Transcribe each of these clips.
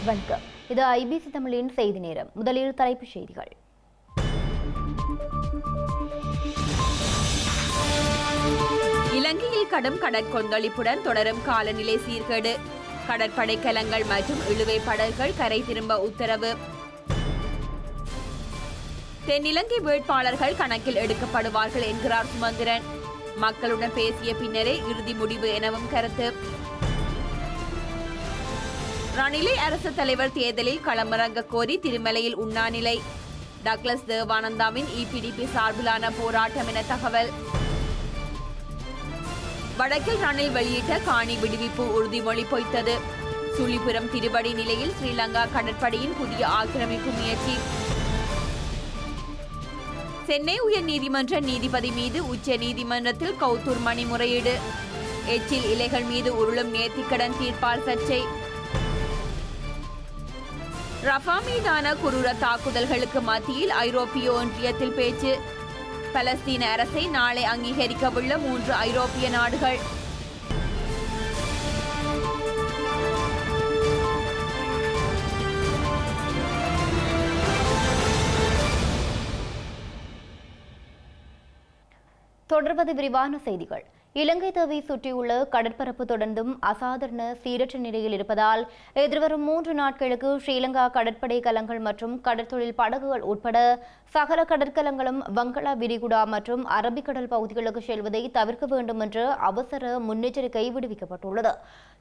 வணக்கம். இது ஐபிசி தமிழின் செய்தி நேரம். முதலில் தலைப்புச் செய்திகள். இலங்கையில் கடும் கடற்கொந்தளிப்புடன் தொடரும் காலநிலை சீர்கேடு. கடற்படை கலங்கள் மற்றும் இழுவை படகுகள் கரை திரும்ப உத்தரவு. தென்னிலங்கை வேட்பாளர்கள் கணக்கில் எடுக்கப்படுவார்கள் என்கிறார் சுமந்திரன். மக்களுடன் பேசிய பின்னரே இறுதி முடிவு எனவும் கருத்து. ரணிலை அரசு தலைவர் தேர்தலில் களமிறங்க கோரி திருமலையில் உண்ணாநிலை. டக்ளஸ் தேவானந்தாவின் இபிடிபி சார்பிலான போராட்டம் என தகவல். வடக்கில் ரணில் வெளியிட்ட காணி விடுவிப்பு உறுதிமொழி பொய்த்தது. சுழிபுரம் திருவடி நிலையில் ஸ்ரீலங்கா கடற்படையின் புதிய ஆக்கிரமிப்பு முயற்சி. சென்னை உயர்நீதிமன்ற நீதிபதி மீது உச்ச நீதிமன்றத்தில் கௌதூர் மணி முறையீடு. எச்சில் இலைகள் மீது உருளும் நேர்த்திக்கடன் தீர்ப்பால் சர்ச்சை. ரஃபா மீதான குரூர தாக்குதல்களுக்கு மத்தியில் ஐரோப்பிய ஒன்றியத்தில் பேச்சு. பலஸ்தீன அரசை நாளை அங்கீகரிக்கவுள்ள 3 ஐரோப்பிய நாடுகள். தொடர்வது விரிவான செய்திகள். இலங்கை தீவை சுற்றியுள்ள கடற்பரப்பு தொடர்ந்தும் அசாதாரண சீரற்ற நிலையில் இருப்பதால் எதிர்வரும் 3 நாட்களுக்கு ஸ்ரீலங்கா கடற்படை கலங்கள் மற்றும் கடற்தொழில் படகுகள் உட்பட சகல கடற்கலங்களும் வங்களா விரிகுடா மற்றும் அரபிக்கடல் பகுதிகளுக்கு செல்வதை தவிர்க்க வேண்டும் என்று அவசர முன்னெச்சரிக்கை விடுவிக்கப்பட்டுள்ளது.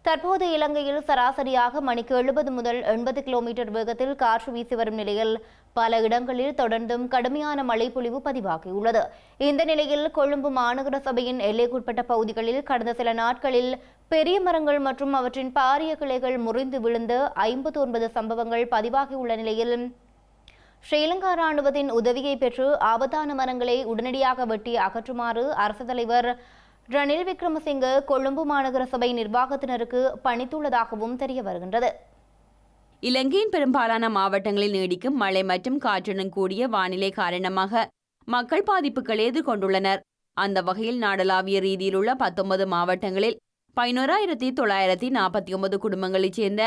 தற்போது இலங்கையில் சராசரியாக மணிக்கு 70 முதல் 80 கிலோமீட்டர் வேகத்தில் காற்று வீசி வரும் நிலையில் பல இடங்களில் தொடர்ந்தும் கடுமையான மழைப்பொழிவு பதிவாகியுள்ளது. இந்த நிலையில் கொழும்பு மாநகர சபையின் எல்லைக்குட்பட்ட பகுதிகளில் கடந்த சில நாட்களில் பெரிய மரங்கள் மற்றும் அவற்றின் பாரிய கிளைகள் முறிந்து விழுந்து 59 சம்பவங்கள் பதிவாகியுள்ள நிலையில் ஸ்ரீலங்கா ராணுவத்தின் உதவியை பெற்று ஆபத்தான மரங்களை உடனடியாக வெட்டி அகற்றுமாறு அரசு தலைவர் ரணில் விக்ரமசிங்க கொழும்பு மாநகர சபை நிர்வாகத்தினருக்கு பணித்துள்ளதாகவும் தெரிய வருகின்றது. இலங்கையின் பெரும்பாலான மாவட்டங்களில் நீடிக்கும் மழை மற்றும் காற்றுடன் கூடிய வானிலை காரணமாக மக்கள் பாதிப்புகளை எதிர்கொண்டுள்ளனர். அந்த வகையில் நாடளாவிய ரீதியில் உள்ள 19 மாவட்டங்களில் 11,949 குடும்பங்களைச் சேர்ந்த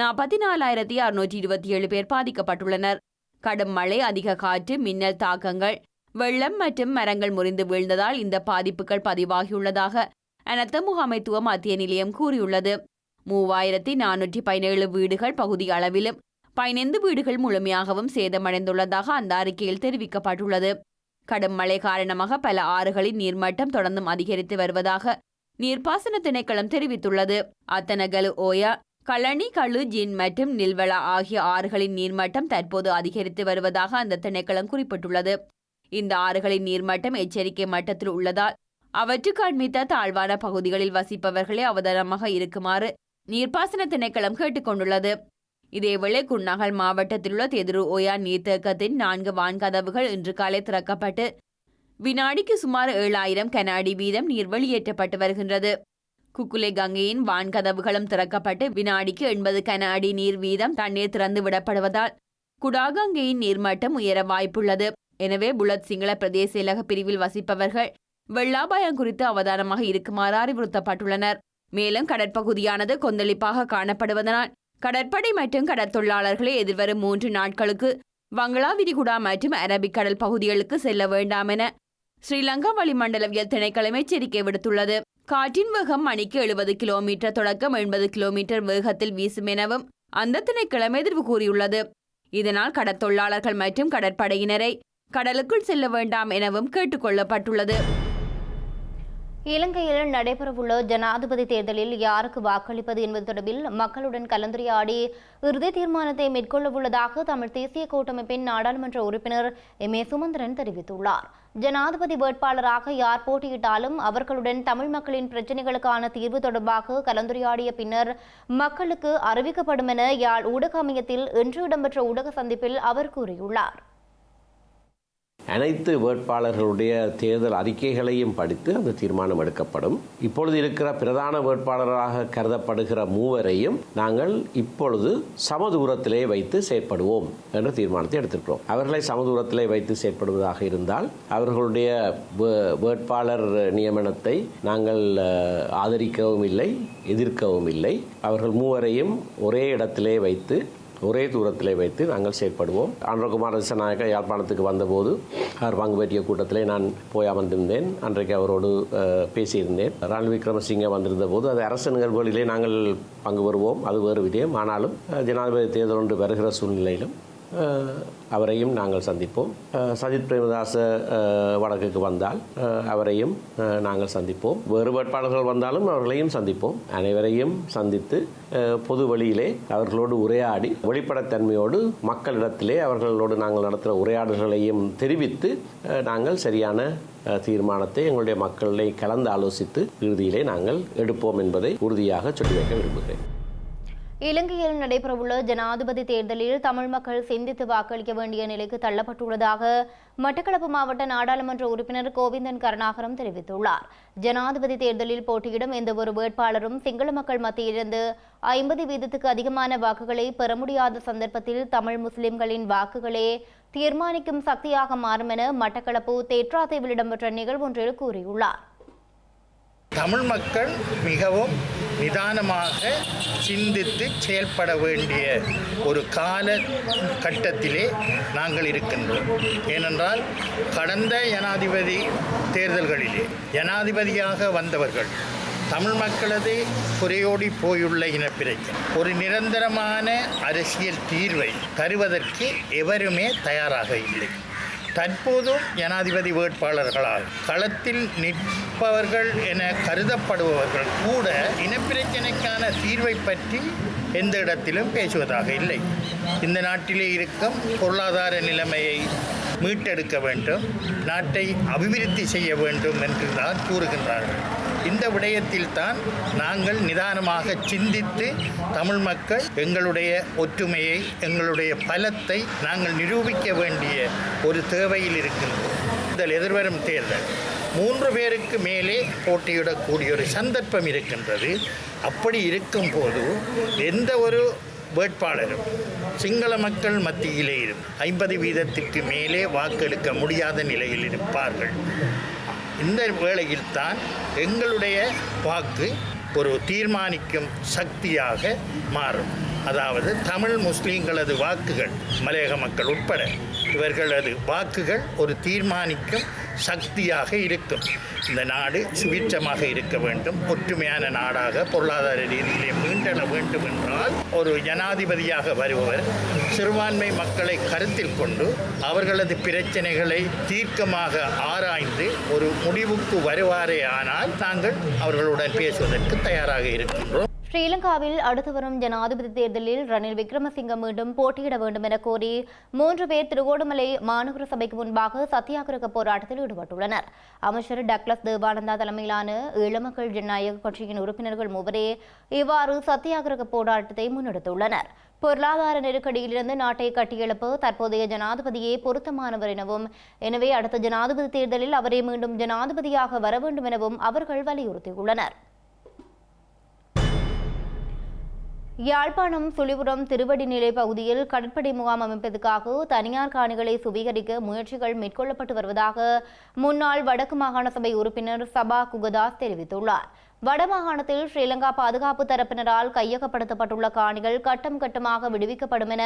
44,627 பேர் பாதிக்கப்பட்டுள்ளனர். கடும் மழை, அதிக காற்று, மின்னல் தாக்கங்கள், வெள்ளம் மற்றும் மரங்கள் முறிந்து வீழ்ந்ததால் இந்த பாதிப்புகள் பதிவாகியுள்ளதாக அனர்த்த முகாமைத்துவ மத்திய நிலையம் கூறியுள்ளது. 3,417 வீடுகள் பகுதி அளவிலும் 15 வீடுகள் முழுமையாகவும் சேதமடைந்துள்ளதாக அந்த அறிக்கையில் தெரிவிக்கப்பட்டுள்ளது. கடும் மழை காரணமாக பல ஆறுகளின் நீர்மட்டம் தொடர்ந்தும் அதிகரித்து வருவதாக நீர்ப்பாசன திணைக்களம் தெரிவித்துள்ளது. அத்தனகலு ஓயா, களனி, கழு, ஜின் மற்றும் நில்வளா ஆகிய ஆறுகளின் நீர்மட்டம் தற்போது அதிகரித்து வருவதாக அந்த திணைக்களம் குறிப்பிட்டுள்ளது. இந்த ஆறுகளின் நீர்மட்டம் எச்சரிக்கை மட்டத்தில் உள்ளதால் அவற்றுக்கு அண்மித்த தாழ்வான பகுதிகளில் வசிப்பவர்களே அவதானமாக இருக்குமாறு நீர்ப்பாசன திணைக்களம் கேட்டுக்கொண்டுள்ளது. இதேவேளை குன்னாகல் மாவட்டத்தில் உள்ள தெதுரு ஓயா நீர்த்தேக்கத்தின் 4 வான்கதவுகள் இன்று காலை திறக்கப்பட்டு வினாடிக்கு சுமார் 7,000 கனஅடி வீதம் நீர் வெளியேற்றப்பட்டு வருகின்றது. குக்குலே கங்கையின் வான்கதவுகளும் திறக்கப்பட்டு வினாடிக்கு 80 கனஅடி நீர் வீதம் தண்ணீர் திறந்து விடப்படுவதால் குடாகங்கையின் நீர்மட்டம் உயர வாய்ப்புள்ளது. எனவே புலத் சிங்கள பிரதேச செயலக பிரிவில் வசிப்பவர்கள் வெள்ளாபாயம் குறித்து அவதானமாக இருக்குமாறு அறிவுறுத்தப்பட்டுள்ளனர். மேலும் கடற்பகுதியானது கொந்தளிப்பாக காணப்படுவதனால் கடற்படை மற்றும் கடற்தொழிலாளர்களை எதிர்வரும் 3 நாட்களுக்கு வங்களா விரிகுடா மற்றும் அரபிக்கடல் பகுதிகளுக்கு செல்ல வேண்டாம் என ஸ்ரீலங்கா வளிமண்டலவியல் திணைக்களம் எச்சரிக்கை விடுத்துள்ளது. காற்றின் வேகம் மணிக்கு 70 கிலோமீட்டர் தொடக்கம் 80 கிலோமீட்டர் வேகத்தில் வீசும் எனவும் அந்த திணைக்களம் எதிர்வு கூறியுள்ளது. இதனால் கடற்தொழிலாளர்கள் மற்றும் கடற்படையினரை கடலுக்குள் செல்ல வேண்டாம் எனவும் கேட்டுக்கொள்ளப்பட்டுள்ளது. இலங்கையில் நடைபெறவுள்ள ஜனாதிபதி தேர்தலில் யாருக்கு வாக்களிப்பது என்பது தொடர்பில் மக்களுடன் கலந்துரையாடி இறுதி தீர்மானத்தை மேற்கொள்ளவுள்ளதாக தமிழ் தேசிய கூட்டமைப்பின் நாடாளுமன்ற உறுப்பினர் எம்.ஏ. சுமந்திரன் தெரிவித்துள்ளார். ஜனாதிபதி வேட்பாளராக யார் போட்டியிட்டாலும் அவர்களுடன் தமிழ் மக்களின் பிரச்சினைகளுக்கான தீர்வு தொடர்பாக கலந்துரையாடிய பின்னர் மக்களுக்கு அறிவிக்கப்படும் என யாழ் ஊடக அமையத்தில் இன்று இடம்பெற்ற ஊடக சந்திப்பில் அவர் கூறியுள்ளார். அனைத்து வேட்பாளர்களுடைய தேர்தல் அறிக்கைகளையும் படித்து அந்த தீர்மானம் எடுக்கப்படும். இப்பொழுது இருக்கிற பிரதான வேட்பாளராக கருதப்படுகிற மூவரையும் நாங்கள் இப்பொழுது சமதூரத்திலே வைத்து செயற்படுவோம் என்ற தீர்மானத்தை எடுத்திருக்கிறோம். அவர்களை சமதூரத்திலே வைத்து செயற்படுவதாக இருந்தால் அவர்களுடைய வேட்பாளர் நியமனத்தை நாங்கள் ஆதரிக்கவும் இல்லை, எதிர்க்கவும் இல்லை. அவர்கள் மூவரையும் ஒரே இடத்திலே வைத்து ஒரே தூரத்திலே வைத்து நாங்கள் செயற்படுவோம். அனுரகுமார் திசாநாயக்க யாழ்ப்பாணத்துக்கு வந்தபோது அவர் பங்கு பற்றிய கூட்டத்திலே நான் போய் அமர்ந்திருந்தேன். அன்றைக்கு அவரோடு பேசியிருந்தேன். ரணில் விக்ரமசிங்கே வந்திருந்த போது அது அரசு நிகழ்வுகளிலே நாங்கள் பங்கு பெறுவோம், அது வேறு விடயம். ஆனாலும் ஜனாதிபதி தேர்தல் ஒன்று வருகிற சூழ்நிலையிலும் அவரையும் நாங்கள் சந்திப்போம். சஜித் பிரேமதாச வடக்குக்கு வந்தால் அவரையும் நாங்கள் சந்திப்போம். வேறு வேட்பாளர்கள் வந்தாலும் அவர்களையும் சந்திப்போம். அனைவரையும் சந்தித்து பொது வழியிலே அவர்களோடு உரையாடி வெளிப்படைத்தன்மையோடு மக்களிடத்திலே அவர்களோடு நாங்கள் நடத்துகிற உரையாடல்களையும் தெரிவித்து நாங்கள் சரியான தீர்மானத்தை எங்களுடைய மக்களை கலந்து ஆலோசித்து இறுதியிலே நாங்கள் எடுப்போம் என்பதை உறுதியாக சொல்லி வைக்க விரும்புகிறேன். இலங்கையில் நடைபெறவுள்ள ஜனாதிபதி தேர்தலில் தமிழ் மக்கள் சிந்தித்து வாக்களிக்க வேண்டிய நிலைக்கு தள்ளப்பட்டுள்ளதாக மட்டக்களப்பு மாவட்ட நாடாளுமன்ற உறுப்பினர் கோவிந்தன் கருணாகரம் தெரிவித்துள்ளார். ஜனாதிபதி தேர்தலில் போட்டியிடும் எந்தவொரு வேட்பாளரும் சிங்கள மக்கள் மத்தியிலிருந்து 50% அதிகமான வாக்குகளை பெற முடியாத சந்தர்ப்பத்தில் தமிழ் முஸ்லிம்களின் வாக்குகளே தீர்மானிக்கும் சக்தியாக மாறும் என மட்டக்களப்பு தேற்றாத்தேவில் இடம்பெற்ற நிகழ்வொன்றில் கூறியுள்ளார். தமிழ் மக்கள் மிகவும் நிதானமாக சிந்தித்து செயல்பட வேண்டிய ஒரு கால கட்டத்திலே நாங்கள் இருக்கின்றோம். ஏனென்றால் கடந்த ஜனாதிபதி தேர்தல்களிலே ஜனாதிபதியாக வந்தவர்கள் தமிழ் மக்களது குறையோடி போயுள்ள இனப்பிரச்சனை ஒரு நிரந்தரமான அரசியல் தீர்வை தருவதற்கு எவருமே தயாராக இல்லை. தற்போதும் ஜனாதிபதி வேட்பாளர்களால் களத்தில் நிற்பவர்கள் என கருதப்படுபவர்கள் கூட இனப்பிரச்சனைக்கான தீர்வை பற்றி எந்த இடத்திலும் பேசுவதாக இல்லை. இந்த நாட்டிலே இருக்கும் பொருளாதார நிலைமையை மீட்டெடுக்க வேண்டும், நாட்டை அபிவிருத்தி செய்ய வேண்டும் என்று தான் கூறுகின்றார்கள். இந்த விடயத்தில் தான் நாங்கள் நிதானமாக சிந்தித்து தமிழ் மக்கள் எங்களுடைய ஒற்றுமையை, எங்களுடைய பலத்தை நாங்கள் நிரூபிக்க வேண்டிய ஒரு தேவையில் இருக்கின்றோம். இந்த எதிர்வரும் தேர்தல் 3 பேருக்கு மேலே போட்டியிடக்கூடிய ஒரு சந்தர்ப்பம் இருக்கின்றது. அப்படி இருக்கும்போது எந்த ஒரு வேட்பாளரும் சிங்கள மக்கள் மத்தியிலே 50% மேலே வாக்கெடுக்க முடியாத நிலையில் இருப்பார்கள். இந்த வேளையில் தான் எங்களுடைய வாக்கு ஒரு தீர்மானிக்கும் சக்தியாக மாறும். அதாவது தமிழ் முஸ்லீம்களது வாக்குகள், மலையக மக்கள் உட்பட இவர்களது வாக்குகள் ஒரு தீர்மானிக்கும் சக்தியாக இருக்கும். இந்த நாடு சுபீட்சமாக இருக்க வேண்டும், ஒற்றுமையான நாடாக பொருளாதார ரீதியிலே மீண்டெழ வேண்டும் என்றால் ஒரு ஜனாதிபதியாக வருபவர் சிறுபான்மை மக்களை கருத்தில் கொண்டு அவர்களது பிரச்சனைகளை தீர்க்கமாக ஆராய்ந்து ஒரு முடிவுக்கு வருவாரே ஆனால் நாங்கள் அவர்களுடன் பேசுவதற்கு தயாராக இருக்கின்றோம். ஸ்ரீலங்காவில் அடுத்து வரும் ஜனாதிபதி தேர்தலில் ரணில் விக்ரமசிங்க மீண்டும் போட்டியிட வேண்டும் என கோரி 3 பேர் திருகோணமலை மாநகர சபைக்கு முன்பாக சத்தியாகிரக போராட்டத்தில் ஈடுபட்டுள்ளனர். அமைச்சர் டக்ளஸ் தேவானந்தா தலைமையிலான ஈழமக்கள் ஜனநாயக கட்சியின் உறுப்பினர்கள் 3 இவ்வாறு சத்தியாகிரக போராட்டத்தை முன்னெடுத்துள்ளனர். பொருளாதார நெருக்கடியிலிருந்து நாட்டை கட்டியெழுப்ப தற்போதைய ஜனாதிபதியே பொருத்தமானவர் எனவும், எனவே அடுத்த ஜனாதிபதி தேர்தலில் அவரே மீண்டும் ஜனாதிபதியாக வர வேண்டும் எனவும் அவர்கள் வலியுறுத்தியுள்ளனர். யாழ்ப்பாணம் சுழிபுரம் திருவடிநிலை பகுதியில் கடற்படை முகாம் அமைப்பதற்காக தனியார் காணிகளை சுவீகரிக்க முயற்சிகள் மேற்கொள்ளப்பட்டு வருவதாக முன்னாள் வடக்கு மாகாண சபை உறுப்பினர் சபா குகதாஸ் தெரிவித்துள்ளார். வடமாகாணத்தில் ஸ்ரீலங்கா பாதுகாப்பு தரப்பினரால் கையகப்படுத்தப்பட்டுள்ள காணிகள் கட்டம் கட்டமாக விடுவிக்கப்படும் என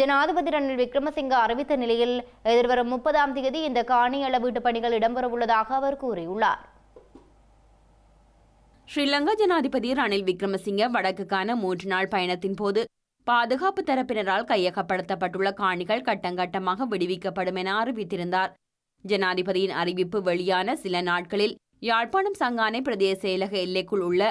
ஜனாதிபதி ரணில் விக்ரமசிங்க அறிவித்த நிலையில் எதிர்வரும் 30ஆம் தேதி இந்த காணி அளவீட்டு பணிகள் இடம்பெறவுள்ளதாக அவர் கூறியுள்ளார். ஸ்ரீலங்கா ஜனாதிபதி ரணில் விக்ரமசிங்க வடக்குக்கான 3 நாள் பயணத்தின் போது பாதுகாப்பு தரப்பினரால் கையகப்படுத்தப்பட்டுள்ள காணிகள் கட்டங்கட்டமாக விடுவிக்கப்படும் என அறிவித்திருந்தார். ஜனாதிபதியின் அறிவிப்பு வெளியான சில நாட்களில் யாழ்ப்பாணம் சங்கானை பிரதேச செயலக எல்லைக்குள் உள்ள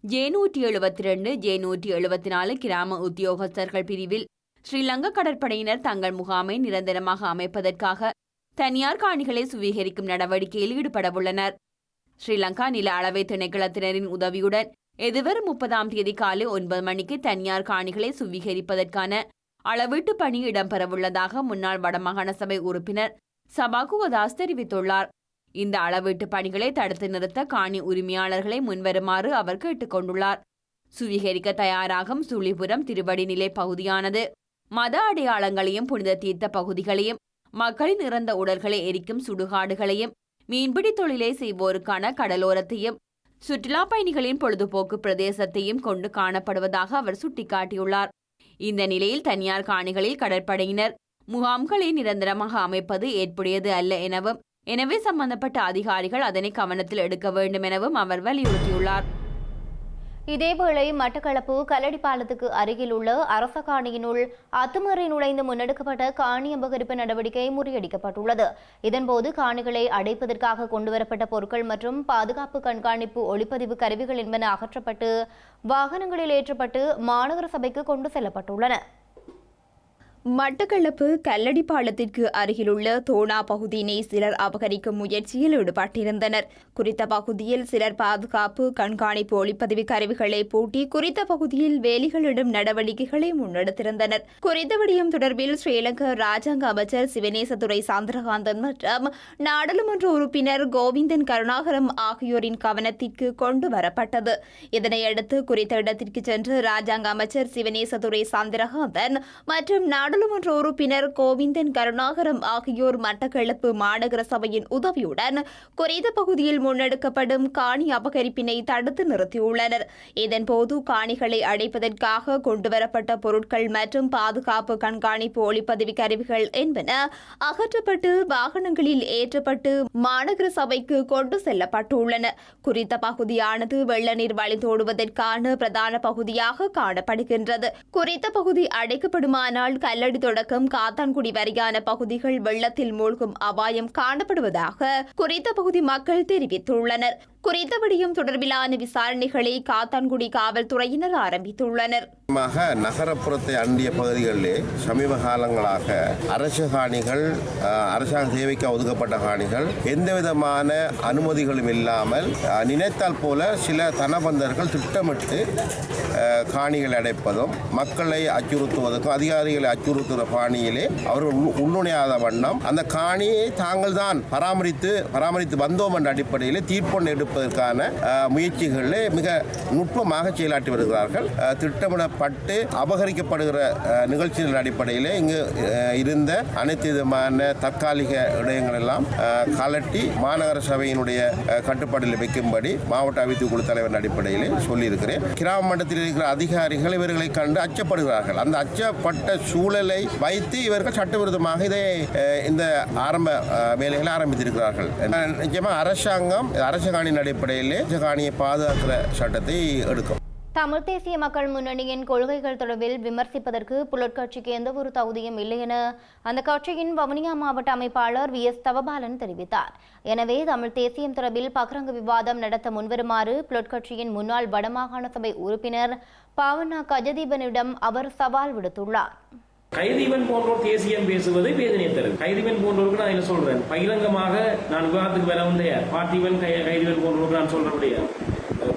J172, J174 கிராம உத்தியோகஸ்தர்கள் பிரிவில் ஸ்ரீலங்கா கடற்படையினர் தங்கள் முகாமை நிரந்தரமாக அமைப்பதற்காக தனியார் காணிகளை சுவீகரிக்கும் நடவடிக்கையில் ஈடுபடவுள்ளனர். ஸ்ரீலங்கா நில அளவை திணைக்களத்தினரின் உதவியுடன் எதிர்வரும் 30ஆம் தேதி காலை 9 மணிக்கு தனியார் காணிகளை சுவீகரிப்பதற்கான அளவீட்டு பணி இடம்பெறவுள்ளதாக முன்னாள் வடமாகாண சபை உறுப்பினர் சபா குகதாஸ் தெரிவித்துள்ளார். இந்த அளவீட்டு பணிகளை தடுத்து நிறுத்த காணி உரிமையாளர்களை முன்வருமாறு அவர் கேட்டுக் கொண்டுள்ளார். சுவீகரிக்க தயாராகும் சுழிபுரம் திருவடிநிலை பகுதியானது மத அடையாளங்களையும் புனித தீர்த்த பகுதிகளையும் மக்களின் இறந்த உடல்களை எரிக்கும் சுடுகாடுகளையும் மீன்பிடி தொழிலை செய்வோருக்கான கடலோரத்தையும் சுற்றுலா பயணிகளின் பொழுதுபோக்கு பிரதேசத்தையும் கொண்டு காணப்படுவதாக அவர் சுட்டிக்காட்டியுள்ளார். இந்த நிலையில் தனியார் காணிகளில் கடற்படையினர் முகாம்களை நிரந்தரமாக அமைப்பது ஏற்புடையது அல்ல எனவும், எனவே சம்பந்தப்பட்ட அதிகாரிகள் அதனை கவனத்தில் எடுக்க வேண்டும் எனவும் அவர் வலியுறுத்தியுள்ளார். இதேவேளை மட்டக்களப்பு கல்லடி பாலத்துக்கு அருகில் உள்ள அரச காணியினுள் அத்துமீறி நுழைந்து முன்னெடுக்கப்பட்ட காணி அபகரிப்பு நடவடிக்கை முறியடிக்கப்பட்டுள்ளது. இதன்போது காணிகளை அடைப்பதற்காக கொண்டுவரப்பட்ட பொருட்கள் மற்றும் பாதுகாப்பு கண்காணிப்பு ஒளிப்பதிவு கருவிகள் என்பன அகற்றப்பட்டு வாகனங்களில் ஏற்றப்பட்டு மாநகர சபைக்கு கொண்டு செல்லப்பட்டுள்ளன. மட்டக்களப்பு கல்லடி பாலத்திற்கு அருகிலுள்ள தோணா பகுதியினை சிலர் அபகரிக்கும் முயற்சியில் ஈடுபட்டிருந்தனர். குறித்த பகுதியில் சிலர் பாதுகாப்பு கண்காணிப்பு ஒளிப்பதிவு கருவிகளை பூட்டி குறித்த பகுதியில் வேலிகளிடும் நடவடிக்கைகளை முன்னெடுத்திருந்தனர். குறித்த விடயம் தொடர்பில் ஸ்ரீலங்கா ராஜாங்க அமைச்சர் சிவனேசதுரை சந்திரகாந்தன் மற்றும் நாடாளுமன்ற உறுப்பினர் கோவிந்தன் கருணாகரம் ஆகியோரின் கவனத்திற்கு கொண்டு வரப்பட்டது. இதனையடுத்து குறித்த இடத்திற்கு சென்று ராஜாங்க அமைச்சர் சிவனேசதுரை சந்திரகாந்தன் மற்றும் நாடாளுமன்ற உறுப்பினர் கோவிந்தன் கருணாகரம் ஆகியோர் மட்டக்களப்பு மாநகர சபையின் உதவியுடன் குறித்த பகுதியில் முன்னெடுக்கப்படும் காணி அபகரிப்பினை தடுத்து நிறுத்தியுள்ளனர். இதன்போது காணிகளை அடைப்பதற்காக கொண்டுவரப்பட்ட பொருட்கள் மற்றும் பாதுகாப்பு கண்காணிப்பு ஒளிப்பதிவு கருவிகள் என்பன அகற்றப்பட்டு வாகனங்களில் ஏற்றப்பட்டு மாநகர சபைக்கு கொண்டு செல்லப்பட்டுள்ளன. குறித்த பகுதியானது வெள்ள நீர் வழிந்தோடுவதற்கான பிரதான பகுதியாக காணப்படுகின்றது. குறித்த பகுதி அடைக்கப்படுமானால் கல்லடி தொடக்கம் காத்தான்குடி வரையான பகுதிகள் வெள்ளத்தில் மூழ்கும் அபாயம் காணப்படுவதாக குறித்த பகுதி மக்கள் தெரிவித்துள்ளனர். குறித்த விடயம் தொடர்பிலான விசாரணைகளை காத்தான்குடி காவல்துறையினர் ஆரம்பித்துள்ளனர். நகரப்புறத்தை அண்டிய பகுதிகளிலே சமீப காலங்களாக அரசு காணிகள், அரசாங்க தேவைக்கு ஒதுக்கப்பட்ட காணிகள் எந்தவிதமான அனுமதிகளும் இல்லாமல் நினைத்தால் போல சில தனபந்தர்கள் திட்டமிட்டு காணிகளை அடைப்பதும் மக்களை அச்சுறுத்துவதற்கும் அதிகாரிகளை அச்சுறுத்துகிற பாணியிலே அவர்கள் உள்நுழையாத வண்ணம் அந்த காணியை தாங்கள் தான் பராமரித்து வந்தோம் என்ற அடிப்படையில் தீர்ப்பொன்று எடுப்பதற்கான முயற்சிகளில் மிக நுட்பமாக செயலாற்றி வருகிறார்கள். திட்டமிடப்பட்டு அபகரிக்கப்படுகிற நிகழ்ச்சிகளின் அடிப்படையில் இங்கு இருந்த அனைத்து விதமான தற்காலிக விடயங்கள் எல்லாம் கலட்டி மாநகர சபையினுடைய கட்டுப்பாட்டில் வைக்கும்படி மாவட்ட அபிவிருத்தி குழு தலைவர் அடிப்படையில் சொல்லியிருக்கிறேன். கிராம மட்டத்தில் இருக்கிற அதிகாரிகள் இவர்களை கண்டு அச்சப்படுகிறார்கள். அந்த அச்சப்பட்ட சூழலை வைத்து இவர்கள் சட்டவிரோதமாக இந்த ஆரம்ப வேலைகளை ஆரம்பித்திருக்கிறார்கள். நிச்சயமாக அரசாங்கம் அரச காணியின் அடிப்படையில் காணியை பாதுகாக்கிற சட்டத்தை எடுக்கும். தமிழ் தேசிய மக்கள் முன்னணியின் கொள்கைகள் தொடர்பில் விமர்சிப்பதற்கு புலட் கட்சிக்கு எந்த ஒரு தகுதியும் இல்லை என அந்த கட்சியின் வவுனியா மாவட்ட அமைப்பாளர் VS தவபாலன் தெரிவித்தார். எனவே தமிழ் தேசியம் தொடர்பில் பகிரங்க விவாதம் நடத்த முன்வருமாறு புலட் கட்சியின் முன்னாள் வடமாகாண சபை உறுப்பினர் பாவண்ணா கஜதீபனிடம் அவர் சவால் விடுத்துள்ளார். கைதீபன் போன்றோர் தேசியம் பேசுவது வேதனை தரும். கைதீபன் போன்றோருக்கு நான் என்ன சொல்றேன், பகிரங்கமாக நான் விவாதத்துக்கு வர வந்தையா பார்த்திபன் கைதீபன் போன்றோருக்கு நான் சொல்றபடியா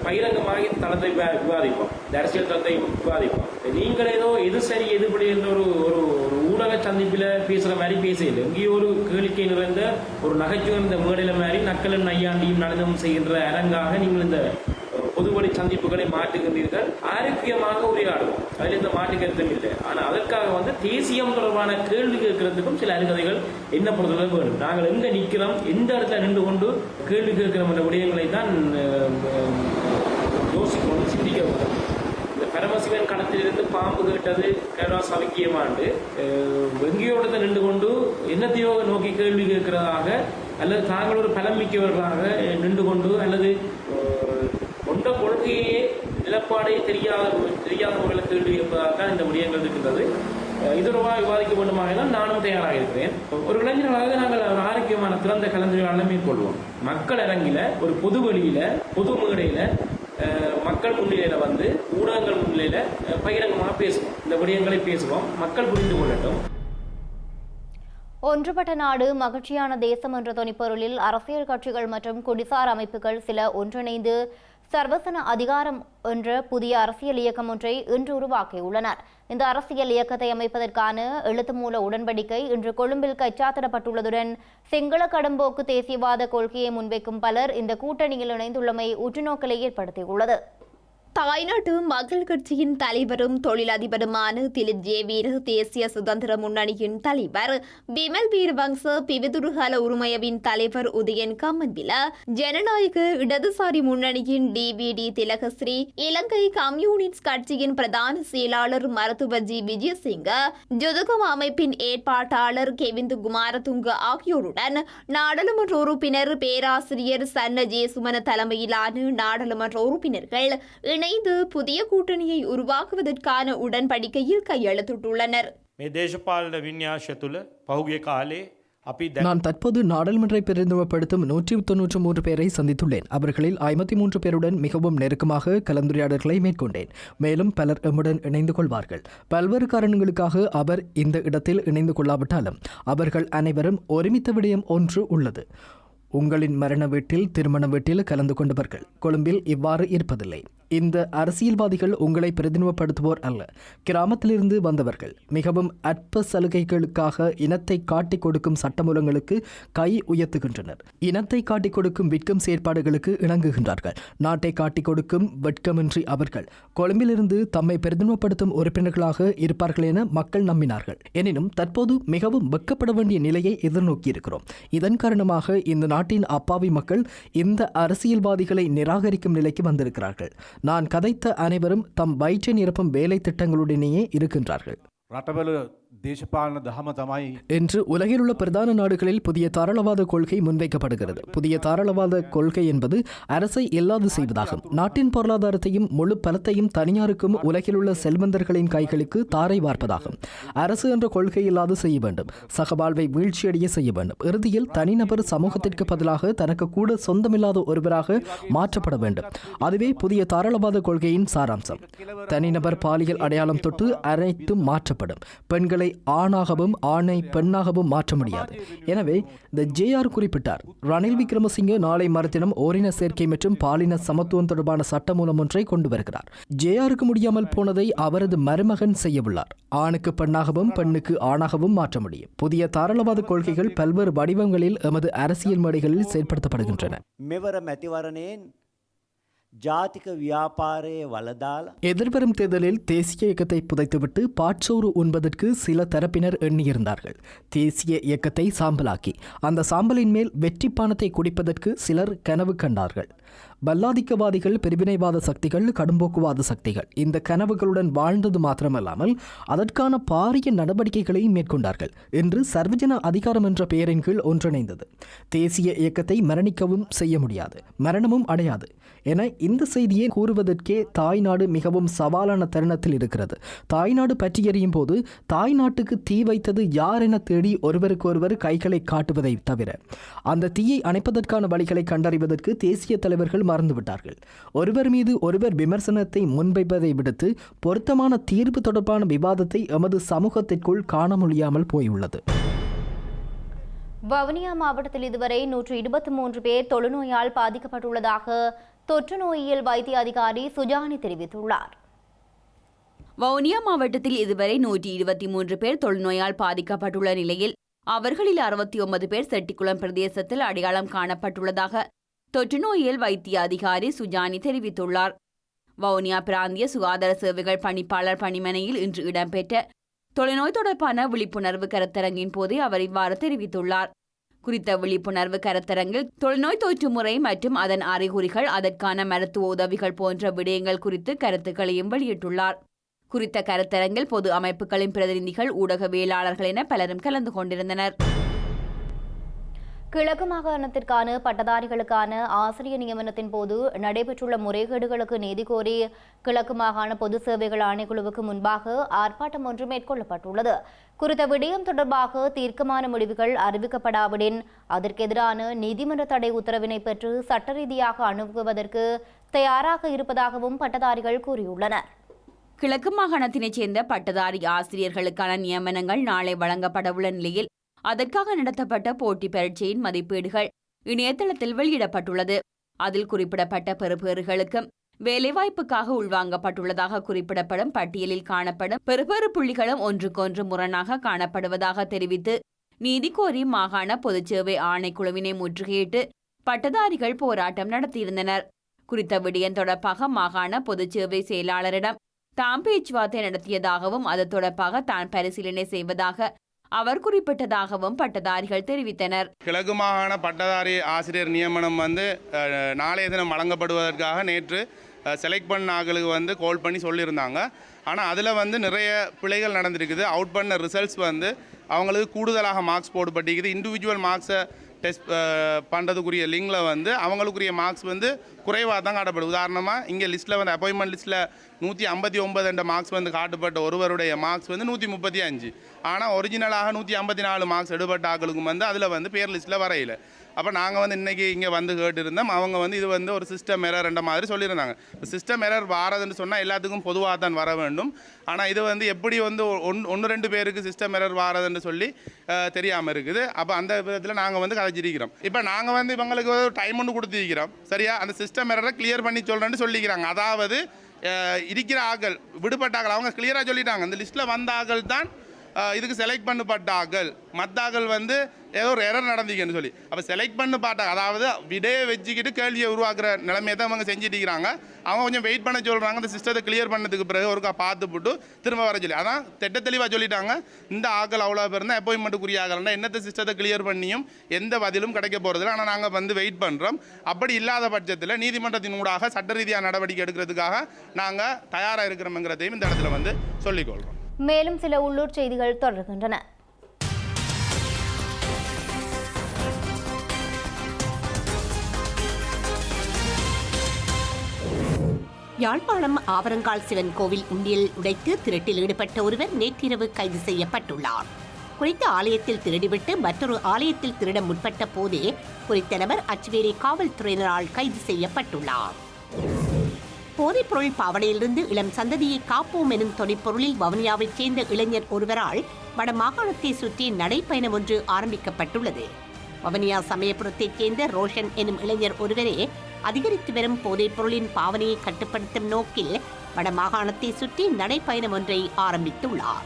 பகிரங்கமாக இந்த தளத்தை விவாதிப்போம், அரசியல் தளத்தை விவாதிப்போம். நீங்கள் ஏதோ எது சரி எதுபடி என்ற ஒரு ஊடக சந்திப்பில் பேசுற மாதிரி பேசல. இங்கே ஒரு கேளிக்கை நிறைந்த ஒரு நகைச்சுவை இந்த மேடையில மாதிரி நக்கலும் நையாண்டியும் நடந்தும் செய்கின்ற அரங்காக நீங்கள் இந்த பொதுவழி சந்திப்புகளை மாற்றுகின்றீர்கள். ஆரோக்கியமாக உரையாடுவோம், அதில் எந்த மாற்று கருத்தும் இல்லை. ஆனால் அதற்காக தேசியம் தொடர்பான கேள்வி கேட்கறதுக்கும் சில அருகதைகள் என்ன பொறுத்தளவு வேணும். நாங்கள் எங்க நிற்கிறோம், எந்த இடத்துல நின்று கொண்டு கேள்வி கேட்கிறோம் என்ற விடயங்களை தான் யோசிக்கணும், சிந்திக்க வேண்டும். இந்த பரமசிவன் களத்திலிருந்து பாம்பு கேட்டது கைலாச சவிக்கியமாண்டு வெங்கியோடத்தை நின்று கொண்டு என்னத்தையோ நோக்கி கேள்வி கேட்கிறதாக அல்லது தாங்கள் ஒரு பலம் மிக்கவர்களாக நின்று கொண்டு அல்லது கொண்ட கொள்கையே நிலப்பாடை தெரியாத முறையில் கேள்வி கேட்பதாக இந்த விடயங்கள் இருக்கின்றது. இது ரொம்ப விவாதிக்க வேண்டுமாக தான் நானும் தயாராக இருக்கிறேன். ஒரு இளைஞர்களாக நாங்கள் ஆரோக்கியமான திறந்த கலந்துரையாடலை மேற்கொள்வோம். மக்கள் அரங்கில ஒரு பொது வெளியில பொது மேடையில மக்கள் முன்னிலையில ஊடகங்கள் முன்னிலையில பகிரங்கமாக பேசுவோம். இந்த விடயங்களை பேசுவோம், மக்கள் புரிந்து கொள்ளட்டும். ஒன்றுபட்ட நாடு மகிழ்ச்சியான தேசம் என்ற தொனிப்பொருளில் அரசியல் கட்சிகள் மற்றும் குடிசார் அமைப்புகள் சில ஒன்றிணைந்து சர்வசன அதிகாரம் என்ற புதிய அரசியல் இயக்கம் ஒன்றை இன்று உருவாக்கியுள்ளனர். இந்த அரசியல் இயக்கத்தை அமைப்பதற்கான எழுத்து மூல உடன்படிக்கை இன்று கொழும்பில் கைச்சாத்திடப்பட்டுள்ளதுடன் சிங்கள கடும்போக்கு தேசியவாத கொள்கையை முன்வைக்கும் பலர் இந்த கூட்டணியில் இணைந்துள்ளமை உற்றுநோக்கலை ஏற்படுத்தியுள்ளது. தாய்நாட்டு மக்கள் கட்சியின் தலைவரும் தொழிலதிபருமான திலிப் ஜேவீர தேசிய சுதந்திர முன்னணியின் தலைவர் பிமல் வீரவங்ச பிவிதுருகல உரிமையவின் தலைவர் உதயன் கம்மன்பில ஜனநாயக இடதுசாரி முன்னணியின் டிவிடி திலகஸ்ரீ இலங்கை கம்யூனிஸ்ட் கட்சியின் பிரதான செயலாளர் மருத்துவர் ஜி விஜயசிங்க ஜுதுகம் அமைப்பின் ஏற்பாட்டாளர் கெவிந்து குமாரதுங்க ஆகியோருடன் நாடாளுமன்ற உறுப்பினர் பேராசிரியர் சன்ன ஜேசுமன தலைமையிலான நாடாளுமன்ற உறுப்பினர்கள் இணைந்து புதிய கூட்டணியை உருவாக்குவதற்கான உடன்படிக்கையில் கையெழுத்திட்டுள்ளனர். මේ දේශපාලන වින්‍යාසය තුළ පහුගිය කාලේ අපි நான் தற்போது நாடாளுமன்றை பிரதிநிதித்துவப்படுத்தும் 193 பேரை சந்தித்துள்ளேன். அவர்களில் 53 பேருடன் மிகவும் நெருக்கமாக கலந்துரையாடல்களை மேற்கொண்டேன். மேலும் பலர் எம்முடன் இணைந்து கொள்வார்கள். பல்வேறு காரணங்களுக்காக அவர் இந்த இடத்தில் இணைந்து கொள்ளாவிட்டாலும் அவர்கள் அனைவரும் ஒருமித்த விடயம் ஒன்று உள்ளது. உங்களின் மரண வீட்டில் திருமண வீட்டில் கலந்து கொண்டவர்கள் கொழும்பில் இவ்வாறு இருப்பதில்லை. இந்த அரசியல்வாதிகள் உங்களை பிரதிநிதித்துவப்படுத்துவோர் அல்ல, கிராமத்திலிருந்து வந்தவர்கள். மிகவும் அற்ப சலுகைகளுக்காக இனத்தை காட்டிக் கொடுக்கும் சட்டமூலங்களுக்கு கை உயர்த்துகின்றனர். இனத்தை காட்டிக் கொடுக்கும் விற்கும் செயற்பாடுகளுக்கு இணங்குகின்றார்கள். நாட்டை காட்டிக் கொடுக்கும் வெட்கமின்றி அவர்கள் கொழும்பிலிருந்து தம்மை பிரதிநிதித்துவப்படுத்தும் உறுப்பினர்களாக இருப்பார்கள் என மக்கள் நம்பினார்கள். எனினும் தற்போது மிகவும் வெட்கப்பட வேண்டிய நிலையை எதிர்நோக்கியிருக்கிறோம். இதன் காரணமாக இந்த நாட்டின் அப்பாவி மக்கள் இந்த அரசியல்வாதிகளை நிராகரிக்கும் நிலைக்கு வந்திருக்கிறார்கள். நான் கதைத்த அனைவரும் தம் வயிற்றை நிரப்பும் வேலை திட்டங்களுடனேயே இருக்கின்றார்கள் රටවල දේශපාලන දහම තමයි என்று உலகில் உள்ள பிரதான நாடுகளில் புதிய தாராளவாத கொள்கை முன்வைக்கப்படுகிறது. புதிய தாராளவாத கொள்கை என்பது அரசை இல்லாது செய்வதாகும். நாட்டின் பொருளாதாரத்தையும் முழு பலத்தையும் தனியாருக்கும் உலகில் உள்ள செல்வந்தர்களின் கைகளுக்கு தாரை வார்ப்பதாகும். அரசு என்ற கொள்கை இல்லாது செய்ய வேண்டும். சகவாழ்வை வீழ்ச்சியடைய செய்ய வேண்டும். இறுதியில் தனிநபர் சமூகத்திற்கு பதிலாக தனக்கு கூட சொந்தமில்லாத ஒருவராக மாற்றப்பட வேண்டும். அதுவே புதிய தாராளவாத கொள்கையின் சாராம்சம். தனிநபர் பாலியல் அடையாளம் தொட்டு அனைத்தும் மாற்றப்படும். பெண்களை ஆணாகவும் ஆணை பெண்ணாகவும் மாற்ற முடியாது. எனவே தி ஜேஆர் குறிப்பிட்டார். ரணில் விக்ரமசிங்கே நாளை மறுதினம் ஓரின சேர்க்கை மற்றும் பாலின சமத்துவம் தொடர்பான சட்டமூலம் ஒன்றை கொண்டு வருகிறார். ஜேஆருக்கு முடியாமல் போனதை அவரது மருமகன் செய்யவுள்ளார். ஆணுக்கு பெண்ணாகவும் பெண்ணுக்கு ஆணாகவும் மாற்ற முடியும். புதிய தாராளவாத கொள்கைகள் பல்வேறு வடிவங்களில் எமது அரசியல் மேடைகளில் செயல்படுத்தப்படுகின்றன. මෙවර මැතිවරණයෙන් ජාතික ව්‍යාපාරයේ වලදාලා எதிர்வரும் தேர்தலில் தேசிய இயக்கத்தை புதைத்துவிட்டு பாட்சோறு உண்பதற்கு சில தரப்பினர் எண்ணியிருந்தார்கள். தேசிய இயக்கத்தை சாம்பலாக்கி அந்த சாம்பலின் மேல் வெற்றி பானத்தை குடிப்பதற்கு சிலர் கனவு கண்டார்கள். பல்லாதிக்கவாதிகள், பிரிவினைவாத சக்திகள், கடும்போக்குவாத சக்திகள் இந்த கனவுகளுடன் வாழ்ந்தது மாத்திரமல்லாமல் அதற்கான பாரிய நடவடிக்கைகளை மேற்கொண்டார்கள் என்று சர்வஜன அதிகாரம் என்ற பெயரின் கீழ் ஒன்றிணைந்தது. தேசிய இயக்கத்தை மரணிக்கவும் செய்ய முடியாது, மரணமும் அடையாது என இந்த செய்தியை கூறுவதற்கே தாய்நாடு மிகவும் சவாலான தருணத்தில் இருக்கிறது. தாய்நாடு பற்றி எறியும் போது தாய்நாட்டுக்கு தீ வைத்தது யார் என தேடி ஒருவருக்கொருவர் கைகளை காட்டுவதை தவிர அந்த தீயை அணைப்பதற்கான வழிகளை கண்டறிவதற்கு தேசிய தலைவர்கள் மறந்துவிட்டார்கள். ஒருவர் மீது ஒருவர் விமர்சனத்தை முன்வைப்பதை விடுத்து பொருத்தமான தீர்ப்பு தொடர்பான விவாதத்தை எமது சமூகத்திற்குள் காண முடியாமல் போயுள்ளது. வவுனியா மாவட்டத்தில் இதுவரை 123 பேர் தொழுநோயால் பாதிக்கப்பட்டுள்ளதாக தொற்று நோயியல் வைத்திய அதிகாரி சுஜானி தெரிவித்துள்ளார். வவுனியா மாவட்டத்தில் இதுவரை 123 பேர் தொழுநோயால் பாதிக்கப்பட்டுள்ள நிலையில் அவர்களில் 69 பேர் செட்டிக்குளம் பிரதேசத்தில் அடையாளம் காணப்பட்டுள்ளதாக தொற்று நோயியல் வைத்திய அதிகாரி சுஜானி தெரிவித்துள்ளார். வவுனியா பிராந்திய சுகாதார சேவைகள் பணிப்பாளர் பணிமனையில் இன்று இடம்பெற்ற தொழுநோய் தொடர்பான விழிப்புணர்வு கருத்தரங்கின் போதே அவர் இவ்வாறு தெரிவித்துள்ளார். குறித்த விழிப்புணர்வு கருத்தரங்கில் தொழுநோய் தொற்று முறை மற்றும் அதன் அறிகுறிகள், அதற்கான மருத்துவ உதவிகள் போன்ற விடயங்கள் குறித்து கருத்துக்களையும் வெளியிட்டுள்ளார். குறித்த கருத்தரங்கில் பொது அமைப்புகளின் பிரதிநிதிகள், ஊடகவியலாளர்கள் என பலரும் கலந்து கொண்டிருந்தனர். கிழக்கு மாகாணத்திற்கான பட்டதாரிகளுக்கான ஆசிரியர் நியமனத்தின் போது நடைபெற்றுள்ள முறைகேடுகளுக்கு நீதி கோரி கிழக்கு மாகாண பொது சேவைகள் ஆணைக்குழுவுக்கு முன்பாக ஆர்ப்பாட்டம் ஒன்று மேற்கொள்ளப்பட்டுள்ளது. குறித்த விடயம் தொடர்பாக தீர்க்கமான முடிவுகள் அறிவிக்கப்படாவிடின் அதற்கெதிரான நீதிமன்ற தடை உத்தரவினை பெற்று சட்ட ரீதியாக அணுகுவதற்கு தயாராக இருப்பதாகவும் பட்டதாரிகள் கூறியுள்ளனர். கிழக்கு மாகாணத்தினைச் சேர்ந்த பட்டதாரி ஆசிரியர்களுக்கான நியமனங்கள் நாளை வழங்கப்படவுள்ள நிலையில் அதற்காக நடத்தப்பட்ட போட்டி பரீட்சையின் மதிப்பீடுகள் இணையதளத்தில் வெளியிடப்பட்டுள்ளது. அதில் குறிப்பிடப்பட்ட பெறுபேறுகளுக்கும் வேலைவாய்ப்புக்காக உள்வாங்கப்பட்டுள்ளதாக குறிப்பிடப்படும் பட்டியலில் காணப்படும் பெறுபேறு புள்ளிகளும் ஒன்றுக்கொன்று முரணாக காணப்படுவதாக தெரிவித்து நீதி கோரி மாகாண பொதுச்சேவை ஆணைக்குழுவினை முற்றுகையிட்டு பட்டதாரிகள் போராட்டம் நடத்தியிருந்தனர். குறித்த விடயம் தொடர்பாக மாகாண பொதுச் சேவை செயலாளரிடம் தாம் பேச்சுவார்த்தை நடத்தியதாகவும் அது தொடர்பாக தான் பரிசீலனை செய்வதாக அவர் குறிப்பிட்டதாகவும் பட்டதாரிகள் தெரிவித்தனர். கிழக்கு மாகாண பட்டதாரி ஆசிரியர் நியமனம் நாளைய தினம் வழங்கப்படுவதற்காக நேற்று செலக்ட் பண்ண ஆட்களுக்கு கால் பண்ணி சொல்லியிருந்தாங்க. ஆனால் அதில் நிறைய பிழைகள் நடந்திருக்குது. அவுட் பண்ண ரிசல்ட்ஸ் அவங்களுக்கு கூடுதலாக மார்க்ஸ் போடப்பட்டிருக்குது. இண்டிவிஜுவல் மார்க்ஸை டெஸ்ட் பண்ணுறதுக்குரிய லிங்கில் அவங்களுக்குரிய மார்க்ஸ் குறைவாக தான் காட்டப்படுது. உதாரணமாக இங்கே லிஸ்ட்டில் அப்பாயின்மெண்ட் லிஸ்ட்டில் 159 என்ற மார்க்ஸ் காட்டப்பட்ட ஒருவருடைய மார்க்ஸ் 135. ஆனால் ஒரிஜினலாக 154 மார்க்ஸ் எடுபட்ட ஆட்களுக்கும் அதில் பேர் லிஸ்ட்டில் வரையில. அப்போ நாங்கள் இன்றைக்கி இங்கே கேட்டிருந்தோம். அவங்க இது ஒரு சிஸ்டம் எரர் என்ற மாதிரி சொல்லியிருந்தாங்க. சிஸ்டம் எரர் வாரதுன்னு சொன்னால் எல்லாத்துக்கும் பொதுவாக தான் வர வேண்டும். ஆனால் இது எப்படி 1-2 பேருக்கு சிஸ்டம் எரர் வாரதுன்னு சொல்லி தெரியாமல் இருக்குது. அப்போ அந்த விதத்தில் நாங்கள் கதைச்சிருக்கிறோம். இப்போ நாங்கள் இவங்களுக்கு டைம் ஒன்று கொடுத்துருக்கிறோம். சரியா, அந்த சிஸ்டம் எரரை கிளியர் பண்ணி சொல்கிறேன்னு சொல்லிக்கிறாங்க. அதாவது இருக்கிற ஆக்கள் விடுபட்ட ஆக்கள் அவங்க கிளியராக சொல்லிட்டாங்க. இந்த லிஸ்ட்டில் வந்த ஆக்கள் தான் இதுக்கு செலக்ட் பண்ணப்பட்ட ஆக்கள். மற்ற ஆக்கள் ஏதோ ஒரு எரர் நடந்துக்குன்னு சொல்லி அப்போ செலக்ட் பண்ண பாட்டாங்க. அதாவது விடையை வச்சுக்கிட்டு கேள்வியை உருவாக்குற நிலைமையை தான் அவங்க செஞ்சுட்டு இருக்கிறாங்க. அவங்க கொஞ்சம் வெயிட் பண்ண சொல்கிறாங்க. அந்த சிஸ்டத்தை கிளியர் பண்ணதுக்கு பிறகு ஒருக்கா பார்த்துப்புட்டு திரும்ப வர சொல்லி அதான் திட்ட தெளிவாக சொல்லிட்டாங்க. இந்த ஆக்கள் அவ்வளோ பேர் தான் அப்பாயின்மெண்ட்டுக்குரிய ஆகலன்னா என்னத்தை சிஸ்டத்தை கிளியர் பண்ணியும் எந்த பதிலும் கிடைக்க போகிறதில்ல. ஆனால் நாங்கள் வெயிட் பண்ணுறோம். அப்படி இல்லாத பட்சத்தில் நீதிமன்றத்தின் ஊடாக சட்ட ரீதியாக நடவடிக்கை எடுக்கிறதுக்காக நாங்கள் தயாராக இருக்கிறோம்ங்கிறதையும் இந்த இடத்துல சொல்லிக்கொள்கிறோம். மேலும் சில உள்ளூர் செய்திகள் தொடர்கின்றன. யாழ்ப்பாணம் ஆவரங்கால் சிவன் கோவில் உண்டியல் உடைத்து திருட்டில் ஈடுபட்ட ஒருவர் நேற்றிரவு கைது செய்யப்பட்டுள்ளார். குறித்த ஆலயத்தில் திருடிவிட்டு மற்றொரு ஆலயத்தில் திருட முற்பட்ட போதே குறித்த நபர் அச்சுவேலி காவல்துறையினரால் கைது செய்யப்பட்டுள்ளார். போதைப்பொருள் பாவனையிலிருந்து இளம் சந்ததியை காப்போம் எனும் தொனிப்பொருளில் வவுனியாவைச் சேர்ந்த இளைஞர் ஒருவரால் வடமாகாணத்தை சுற்றி நடைப்பயணம் ஒன்று ஆரம்பிக்கப்பட்டுள்ளது. வவுனியா சமயபுரத்தைச் சேர்ந்த ரோஷன் எனும் இளைஞர் ஒருவரே அதிகரித்து வரும் போதைப் பொருளின் பாவனையை கட்டுப்படுத்தும் நோக்கில் வடமாகாணத்தை சுற்றி நடைப்பயணம் ஒன்றை ஆரம்பித்துள்ளார்.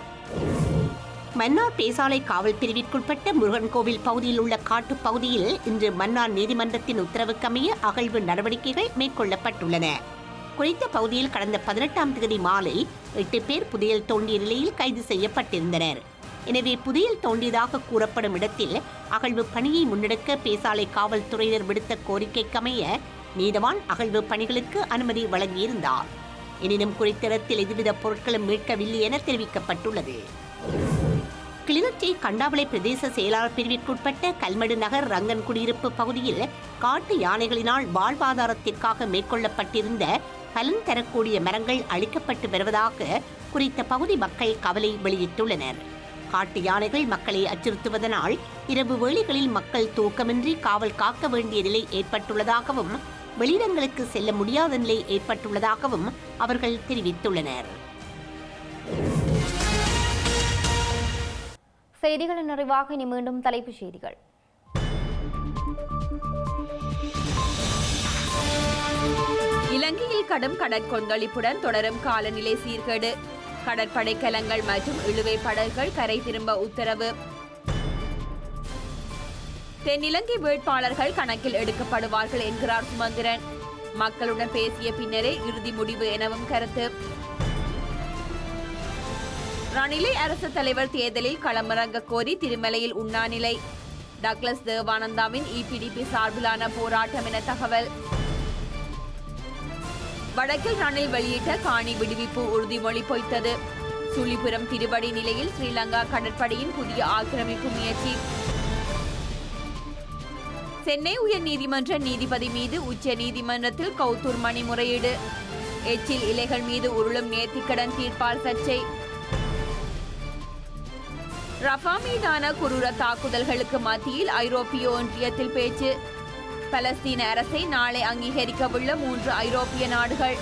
மன்னார் பேசாலை காவல் பிரிவிற்குட்பட்ட முருகன் கோவில் பகுதியில் உள்ள காட்டுப் பகுதியில் இன்று மன்னார் நீதிமன்றத்தின் உத்தரவுக்கமைய அகழ்வு நடவடிக்கைகள் மேற்கொள்ளப்பட்டுள்ளன. குறித்த பகுதியில் கடந்த 18ஆம் தேதி மாலை 8 பேர் புதையல் தோண்டிய நிலையில் கைது செய்யப்பட்டிருந்தனர். எனவே புதையல் தோண்டியதாக கூறப்படும் இடத்தில் அகழ்வு பணியை முன்னெடுக்க பேசாலை காவல்துறையினர் விடுத்த கோரிக்கைக்கமைய நீதவான் அகழ்வு பணிகளுக்கு அனுமதி வழங்கியிருந்தார். எனினும் குறித்த இடத்தில் எதுவித பொருட்களும் மீட்கவில்லை என தெரிவிக்கப்பட்டுள்ளது. கிளிநொச்சி கண்டாவளை பிரதேச செயலாளர் பிரிவிற்குட்பட்ட கல்மடு நகர் ரங்கன் குடியிருப்பு பகுதியில் காட்டு யானைகளினால் வாழ்வாதாரத்திற்காக மேற்கொள்ளப்பட்டிருந்த பலன் தரக்கூடிய மரங்கள் அழிக்கப்பட்டு வருவதாக குறித்த பகுதி மக்கள் கவலை வெளியிட்டுள்ளனர். காட்டு யானைகள் மக்களை அச்சுறுத்துவதனால் இரவு வேளைகளில் மக்கள் தூக்கமின்றி காவல் காக்க வேண்டிய நிலை ஏற்பட்டுள்ளதாகவும் வெளியிடங்களுக்கு செல்ல முடியாத நிலை ஏற்பட்டுள்ளதாகவும் அவர்கள் தெரிவித்துள்ளனர். செய்திகளின் நிறைவாக இனி மீண்டும் தலைப்புச் செய்திகள். இலங்கையில் கடும் கடற்கொந்தளிப்புடன் தொடரும் காலநிலை சீர்கேடு. கடற்படை கலங்கள் மற்றும் இழுவை படகுகள் கரை திரும்ப உத்தரவு. தென்னிலங்கை வேட்பாளர்கள் கணக்கில் எடுக்கப்படுவார்கள் என்கிறார் சுமந்திரன். மக்களுடன் பேசிய பின்னரே இறுதி முடிவு எனவும் கருத்து. ரணிலை அரசு தலைவர் தேர்தலில் களமிறங்க கோரி திருமலையில் உண்ணாநிலை. டக்ளஸ் தேவானந்தாவின் இபிடிபி சார்பிலான போராட்டம் என தகவல். வடக்கில் ரணில் வெளியிட்ட காணி விடுவிப்பு உறுதிமொழி பொய்த்தது. சுழிபுரம் திருவடி நிலையில் ஸ்ரீலங்கா கடற்படையின் புதிய ஆக்கிரமிப்பு முயற்சி. சென்னை உயர்நீதிமன்ற நீதிபதி மீது உச்ச நீதிமன்றத்தில் கௌதூர் மணி முறையீடு. எச்சில் இலைகள் மீது உருளும் நேர்த்திக்கடன் தீர்ப்பால் சர்ச்சை. ரஃபா மீதான குரூர தாக்குதல்களுக்கு மத்தியில் ஐரோப்பிய ஒன்றியத்தில் பேச்சு. பலஸ்தீன அரசை நாளை அங்கீகரிக்கவுள்ள 3 ஐரோப்பிய நாடுகள்.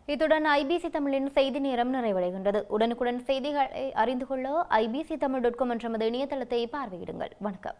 இத்துடன் ஐபிசி தமிழின் செய்தி நேரம் நிறைவடைகின்றது. உடனுக்குடன் செய்திகளை அறிந்து கொள்ள ibctamil.com என்ற இணையதளத்தை பார்வையிடுங்கள். வணக்கம்.